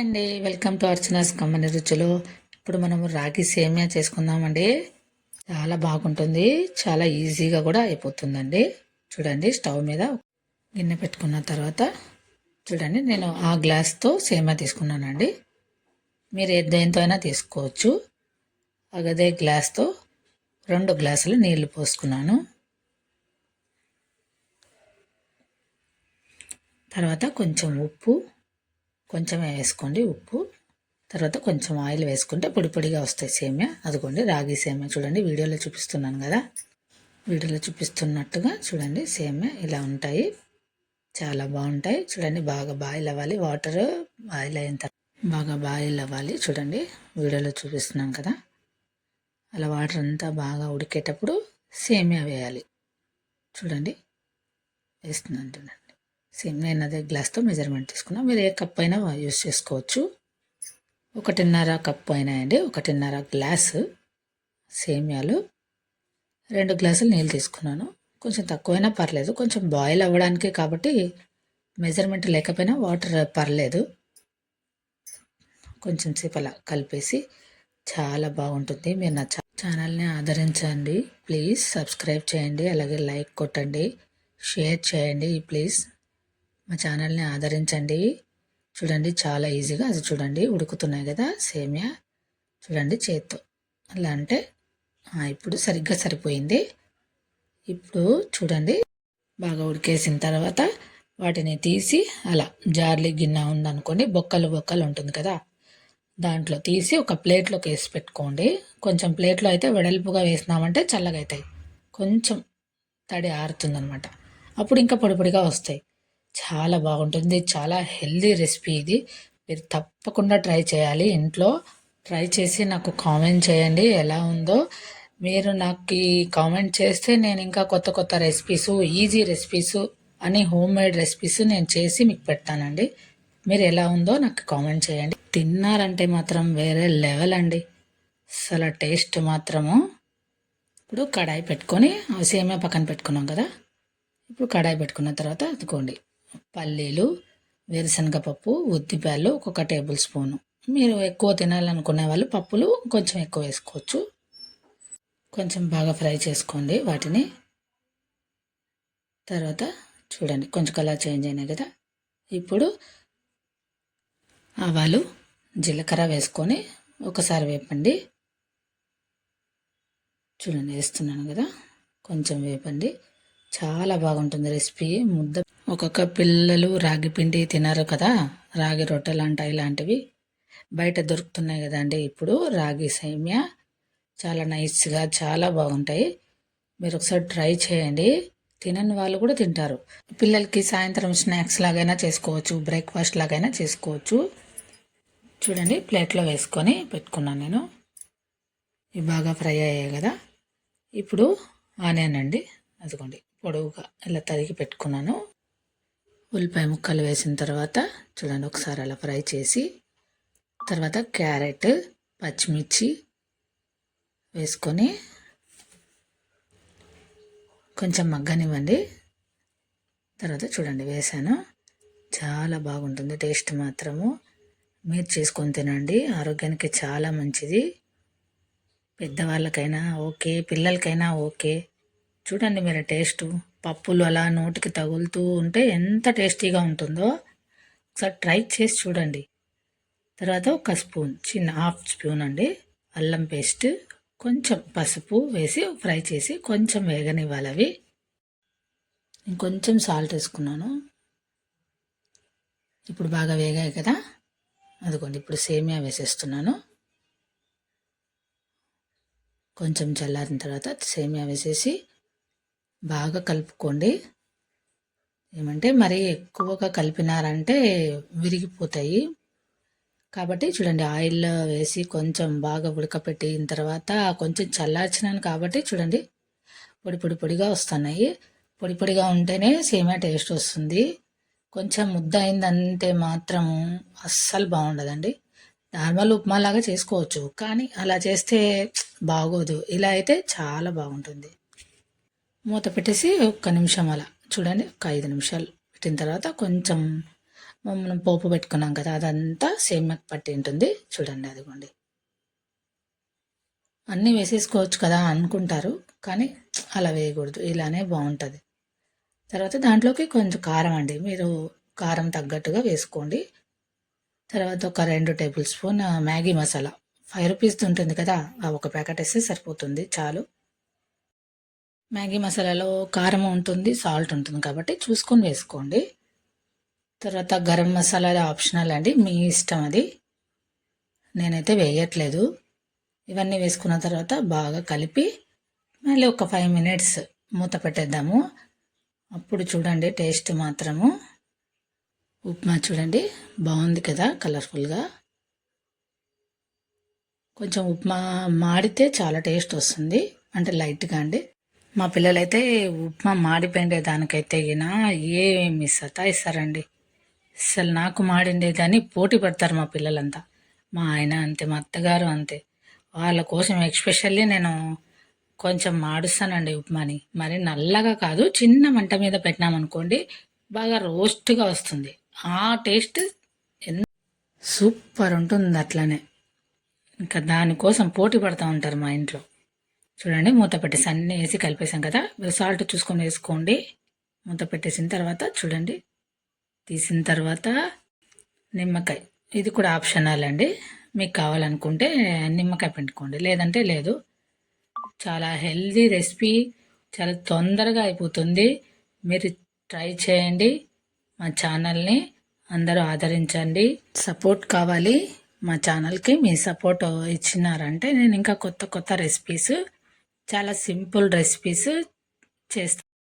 అండి, welcome to Archana's కమ్మని రుచులు. ఇప్పుడు మనము రాగి సేమియా చేసుకుందామండి. చాలా బాగుంటుంది, చాలా ఈజీగా కూడా అయిపోతుందండి. చూడండి, స్టవ్ మీద గిన్నె పెట్టుకున్న తర్వాత చూడండి, నేను ఆ గ్లాస్తో సేమియా తీసుకున్నానండి. మీరు దేంతో అయినా తీసుకోవచ్చు. అదే గ్లాస్తో 2 గ్లాసులు నీళ్లు పోసుకున్నాను. తర్వాత కొంచెం ఉప్పు కొంచెమే వేసుకోండి. ఉప్పు తర్వాత కొంచెం ఆయిల్ వేసుకుంటే పొడి పొడిగా వస్తాయి సేమియా. అదిగోండి రాగి సేమియా, చూడండి వీడియోలో చూపిస్తున్నాను కదా, వీడియోలో చూపిస్తున్నట్టుగా చూడండి సేమియా ఇలా ఉంటాయి. చాలా బాగుంటాయి. చూడండి బాగా బాయిల్ అవ్వాలి, వాటర్ బాయిల్ అయిన తర్వాత బాగా బాయిల్ అవ్వాలి. చూడండి వీడియోలో చూపిస్తున్నాను కదా, అలా వాటర్ అంతా బాగా ఉడికేటప్పుడు సేమియా వేయాలి. చూడండి వేస్తున్నాను. చూడండి సేమ్ నేను అదే గ్లాస్తో మెజర్మెంట్ తీసుకున్నా. మీరు ఏ కప్ అయినా యూస్ చేసుకోవచ్చు. 1.5 కప్పు అయినాయండి. 1.5 గ్లాసు సేమియాలు, 2 గ్లాసులు నీళ్ళు తీసుకున్నాను. కొంచెం తక్కువైనా పర్లేదు, కొంచెం బాయిల్ అవ్వడానికి కాబట్టి మెజర్మెంట్ లేకపోయినా వాటర్ పర్లేదు. కొంచెం సేపు అలా కలిపేసి చాలా బాగుంటుంది. మీరు నా ఛానల్ని ఆదరించండి ప్లీజ్. సబ్స్క్రైబ్ చేయండి, అలాగే లైక్ కొట్టండి, షేర్ చేయండి ప్లీజ్. మా ఛానల్ని ఆదరించండి. చూడండి చాలా ఈజీగా అది చూడండి ఉడుకుతున్నాయి కదా సేమియా. చూడండి చేత్తో అలా అంటే ఇప్పుడు సరిగ్గా సరిపోయింది. ఇప్పుడు చూడండి బాగా ఉడికేసిన తర్వాత వాటిని తీసి అలా జార్లీ గిన్నె ఉందనుకోండి, బొక్కలు బొక్కలు ఉంటుంది కదా, దాంట్లో తీసి ఒక ప్లేట్లోకి వేసి పెట్టుకోండి. కొంచెం ప్లేట్లో అయితే వెడల్పుగా వేసినామంటే చల్లగా అవుతాయి, కొంచెం తడి ఆరుతుందనమాట. అప్పుడు ఇంకా పొడి పొడిగా వస్తాయి. చాలా బాగుంటుంది, చాలా హెల్దీ రెసిపీ ఇది. మీరు తప్పకుండా ట్రై చేయాలి ఇంట్లో. ట్రై చేసి నాకు కామెంట్ చేయండి ఎలా ఉందో. మీరు నాకు కామెంట్ చేస్తే నేను ఇంకా కొత్త కొత్త రెసిపీస్, ఈజీ రెసిపీస్ అని హోమ్ మేడ్ రెసిపీస్ నేను చేసి మీకు పెడతానండి. మీరు ఎలా ఉందో నాకు కామెంట్ చేయండి. తిన్నారంటే మాత్రం వేరే లెవెల్ అండి, అసలు టేస్ట్ మాత్రము. ఇప్పుడు కడాయి పెట్టుకొని సేమియా పక్కన పెట్టుకున్నాం కదా, ఇప్పుడు కడాయి పెట్టుకున్న తర్వాత అదుకోండి పల్లీలు, వేరుశనగపప్పు, ఉద్దిపాయలు 1 టేబుల్ స్పూను. మీరు ఎక్కువ తినాలనుకునే వాళ్ళు పప్పులు కొంచెం ఎక్కువ వేసుకోవచ్చు. కొంచెం బాగా ఫ్రై చేసుకోండి వాటిని. తర్వాత చూడండి కొంచెం కలర్ చేంజ్ అయినాయి కదా, ఇప్పుడు ఆవాలు, జీలకర్ర వేసుకొని ఒకసారి వేపండి. చూడండి వేస్తున్నాను కదా, కొంచెం వేపండి. చాలా బాగుంటుంది రెసిపీ. ముద్ద ఒక్కొక్క పిల్లలు రాగి పిండి తినరు కదా, రాగి రొట్టెలు అంట ఇలాంటివి బయట దొరుకుతున్నాయి కదండి. ఇప్పుడు రాగి సేమియా చాలా నైస్గా చాలా బాగుంటాయి. మీరు ఒకసారి ట్రై చేయండి, తినని వాళ్ళు కూడా తింటారు. పిల్లలకి సాయంత్రం స్నాక్స్ లాగైనా చేసుకోవచ్చు, బ్రేక్ఫాస్ట్ లాగైనా చేసుకోవచ్చు. చూడండి ప్లేట్లో వేసుకొని పెట్టుకున్నాను నేను. ఇవి బాగా ఫ్రై అయ్యాయి కదా, ఇప్పుడు ఆనియన్ అండి, అదిగోండి పొడవుగా ఇలా తరిగి పెట్టుకున్నాను. ఉల్లిపాయ ముక్కలు వేసిన తర్వాత చూడండి ఒకసారి అలా ఫ్రై చేసి, తర్వాత క్యారెట్, పచ్చిమిర్చి వేసుకొని కొంచెం మగ్గనివ్వండి. తర్వాత చూడండి వేసాను, చాలా బాగుంటుంది టేస్ట్ మాత్రము. మీరు చేసుకొని తినండి, ఆరోగ్యానికి చాలా మంచిది. పెద్దవాళ్ళకైనా ఓకే, పిల్లలకైనా ఓకే. చూడండి మీరు టేస్ట్, పప్పులు అలా నోటికి తగులుతూ ఉంటే ఎంత టేస్టీగా ఉంటుందో ఒకసారి ట్రై చేసి చూడండి. తర్వాత 1 స్పూన్, చిన్న హాఫ్ స్పూన్ అండి అల్లం పేస్ట్, కొంచెం పసుపు వేసి ఫ్రై చేసి కొంచెం వేగనివ్వాలి అవి. ఇంకొంచెం సాల్ట్ వేసుకున్నాను. ఇప్పుడు బాగా వేగాయి కదా, అదిగోండి ఇప్పుడు సేమియా వేసేస్తున్నాను. కొంచెం చల్లారిన తర్వాత సేమియా వేసేసి బాగా కలుపుకోండి. ఏమంటే మరీ ఎక్కువగా కలిపినారంటే విరిగిపోతాయి. కాబట్టి చూడండి ఆయిల్లో వేసి కొంచెం బాగా ఉడకపెట్టిన తర్వాత కొంచెం చల్లార్చినాను కాబట్టి చూడండి పొడి పొడి పొడిగా వస్తున్నాయి. పొడి పొడిగా ఉంటేనే సేమియా టేస్ట్ వస్తుంది. కొంచెం ముద్ద అయిందంటే మాత్రం అస్సలు బాగుండదండి. నార్మల్ ఉప్మా లాగా చేసుకోవచ్చు, కానీ అలా చేస్తే బాగోదు. ఇలా అయితే చాలా బాగుంటుంది. మూత పెట్టేసి 1 నిమిషం అలా చూడండి, ఒక 5 నిమిషాలు పెట్టిన తర్వాత కొంచెం మనం పోపు పెట్టుకున్నాం కదా అదంతా సేమ్యాకి పట్టి ఉంటుంది చూడండి. అదిగోండి, అన్నీ వేసేసుకోవచ్చు కదా అనుకుంటారు, కానీ అలా వేయకూడదు, ఇలానే బాగుంటుంది. తర్వాత దాంట్లోకి కొంచెం కారం అండి, మీరు కారం తగ్గట్టుగా వేసుకోండి. తర్వాత ఒక 2 table spoon Maggi masala 5 rupees ఉంటుంది కదా, ఆ ఒక ప్యాకెట్ వేస్తే సరిపోతుంది, చాలు. మ్యాగీ మసాలాలో కారం ఉంటుంది, సాల్ట్ ఉంటుంది కాబట్టి చూసుకొని వేసుకోండి. తర్వాత గరం మసాలా ఆప్షనల్ అండి, మీ ఇష్టం అది, నేనైతే వేయట్లేదు. ఇవన్నీ వేసుకున్న తర్వాత బాగా కలిపి మళ్ళీ ఒక 5 మినిట్స్ మూత పెట్టేద్దాము. అప్పుడు చూడండి టేస్ట్ మాత్రము, ఉప్మా చూడండి బాగుంది కదా కలర్ఫుల్గా. కొంచెం ఉప్మా మాడితే చాలా టేస్ట్ వస్తుంది, అంటే లైట్గా అండి. మా పిల్లలైతే ఉప్మా మాడిపోయిండే దానికైతే ఏమి సతాయిస్తారండి. అసలు నాకు మాడిండేదని పోటీ పడతారు మా పిల్లలంతా. మా ఆయన అంతే, మా అత్తగారు అంతే. వాళ్ళ కోసం ఎక్స్పెషల్లీ నేను కొంచెం మాడుస్తానండి ఉప్మాని. మరి నల్లగా కాదు, చిన్న మంట మీద పెట్టినామనుకోండి బాగా రోస్ట్గా వస్తుంది. ఆ టేస్ట్ సూపర్ ఉంటుంది అట్లనే. ఇంకా దానికోసం పోటీ పడుతూ ఉంటారు మా ఇంట్లో. చూడండి మూత పెట్టేసి అన్నీ వేసి కలిపేసాం కదా, మీరు సాల్ట్ చూసుకొని వేసుకోండి. మూత పెట్టేసిన తర్వాత చూడండి, తీసిన తర్వాత నిమ్మకాయ, ఇది కూడా ఆప్షనల్ అండి, మీకు కావాలనుకుంటే నిమ్మకాయ పిండుకోండి, లేదంటే లేదు. చాలా హెల్దీ రెసిపీ, చాలా తొందరగా అయిపోతుంది. మీరు ట్రై చేయండి. మా ఛానల్ని అందరూ ఆదరించండి, సపోర్ట్ కావాలి మా ఛానల్కి. మీ సపోర్ట్ ఇచ్చినారంటే నేను ఇంకా కొత్త కొత్త రెసిపీస్, చాలా సింపుల్ రెసిపీస్ చేస్తాను.